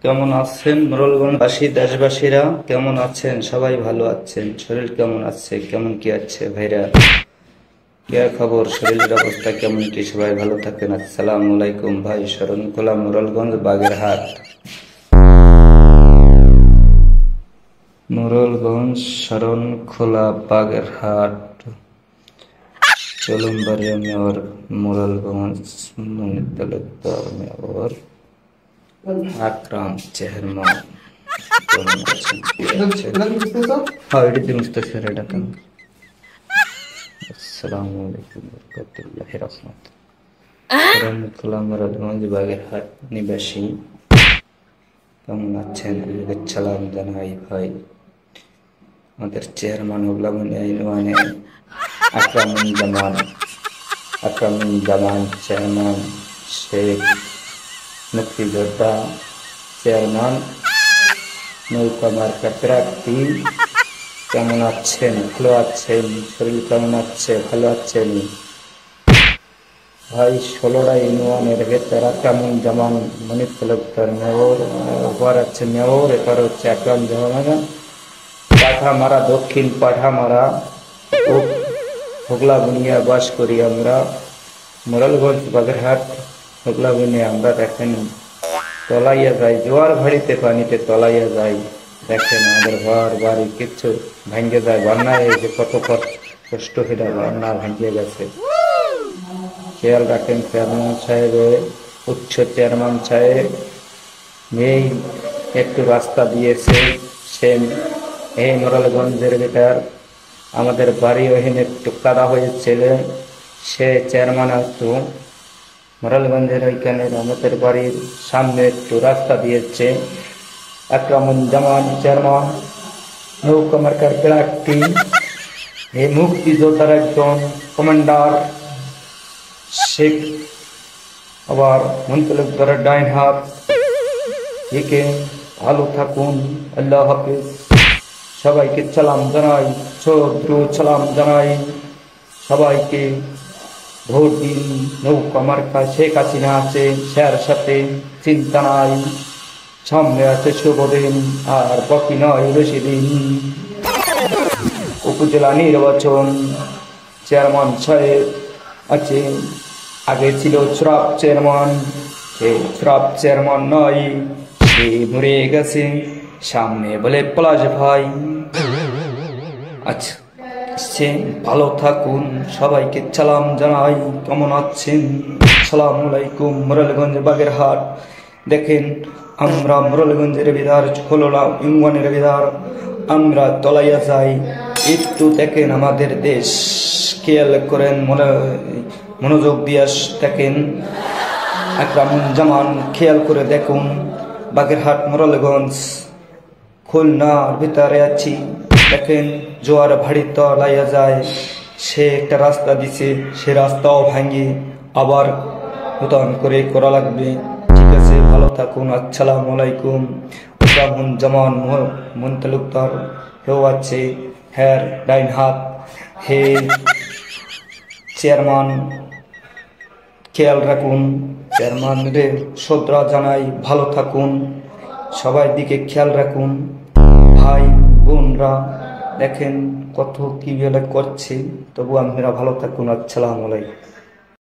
কেমন আছেন মোরলগঞ্জবাসী, দেশবাসীরা কেমন আছেন? সবাই ভালো আছেন? শরীর কেমন আছে? কেমন কি আছে ভাইরা? কি খবর? শরীরের অবস্থা কেমন কি? সবাই ভালো থাকেন। আসসালামু আলাইকুম ভাই। শরণখোলা, মোরলগঞ্জ, বাগেরহাট। মোরলগঞ্জ, শরণখোলা, বাগেরহাট। চলুন বাড়ি মেয়র, মোরলগঞ্জ তালুকদার মেয়র আকরাম চেয়ারম্যান কেমন আছেন? হ্যাঁ, এটি মুস্তাফির ডাকেন। আসসালামু আলাইকুম ওয়া রাহমাতুল্লাহি। শরণখোলা, মোরলগঞ্জ, বাগেরহাট নিবাসী কেমন আছেন? সালাম জানাই ভাই। আমাদের চেয়ারম্যান ইউনিয়নে আকরামুজ্জামান চেয়ারম্যান, শেখ মুক্তিযোদ্ধা চেয়ারম্যান, নৌকা মার্কা প্রার্থী কেমন আছেন? ভালো আছেন? শরীর কেমন আছে? ভালো আছেন ভাই? 16টা ইউনিয়নের ভেতর আকরামুজ্জামান মনির তালুকদার মেয়র আছে, মেয়র এবার হচ্ছে আকরামুজ্জামান। পাঠামারা, দক্ষিণ পাঠামারা, হোগলা বুনিয়া বাস করি আমরা। মোরলগঞ্জ, বাগেরহাট, হোগলা বুনিয়া। আমরা দেখেন তলাইয়া যাই, জোয়ার ভাড়িতে পানিতে তলাইয়া যাই। দেখেন আমাদের ঘর বাড়ি কিচ্ছু ভেঙে যায়। বন্যায় যে কত কষ্ট হয়ে বন্যা ভেঙে গেছে। খেয়াল রাখেন চেয়ারম্যান সাহেব, উচ্চ চেয়ারম্যান সাহেব এই একটু রাস্তা দিয়েছে। সে এই মোরলগঞ্জের ভিতর আমাদের বাড়ি ওখানে একটু কাদা হয়েছিল। সে চেয়ারম্যান একটু মোরলগঞ্জের ওইখানে আমাদের বাড়ির সামনে একটু রাস্তা দিয়েছে। আকরামুজ্জামান চেয়ারম্যান, নৌকা মার্কার প্রার্থী, এই মুক্তিযোদ্ধার একজন কমান্ডার শেখ, আবার মন্ত্রীর ডাইন হাত। একে ভালো থাকুন, আল্লাহ হাফিজ। সবাইকে সালাম জানাই, সালাম জানাই সবাইকে। ভোট দিন, নৌকা মার্কা শেখ হাসিনা আছে, স্যার সাথে চিন্তা নাই। সামনে আছে শুভদিন, আর বাকি নয় বেশি দিন। উপজেলা নির্বাচন, চেয়ারম্যান সাহেব আছে, আগে ছিল শ্রাপ চেয়ারম্যান, সে শ্রাপ চেয়ারম্যান নয়, সে মরে গেছে। সামনে বলে পলাশ ভাই। আচ্ছা, ভালো থাকুন, সবাইকে সালাম জানাই। কেমন আছেন? আসসালামু আলাইকুম। মোরলগঞ্জ, বাগেরহাট দেখেন আমরা মোরলগঞ্জের ভিতর, খোলনা ইউনিয়নের ভিতর আমরা তলাইয়া যাই। একটু দেখেন আমাদের দেশ, খেয়াল করেন, মনোযোগ দিয়ে দেখেন। আকরামুজ্জামান খেয়াল করে দেখুন। বাগেরহাট, মোরলগঞ্জ, খুলনার ভিতরে আছি। দেখেন জোয়ার ভাড়ি তলাইয়া যায়। সে একটা রাস্তা দিছে, সে রাস্তাও ভাঙি আবার নতুন করে করা লাগবে। ঠিক আছে, ভালো থাকুন। আসসালামু আলাইকুম। আকরামুজ্জামান মনির তালুকদার হেও আছে, হ্যার ডাইন হাত। হে চেয়ারম্যান, খেয়াল রাখুন। চেয়ারম্যান রে শ্রদ্ধা জানাই, ভালো থাকুন, সবাই দিকে খেয়াল রাখুন। ভাই বোনরা দেখেন কত কি করছে, তবু আপনারা ভালো থাকুন। আসসালামু আলাইকুম।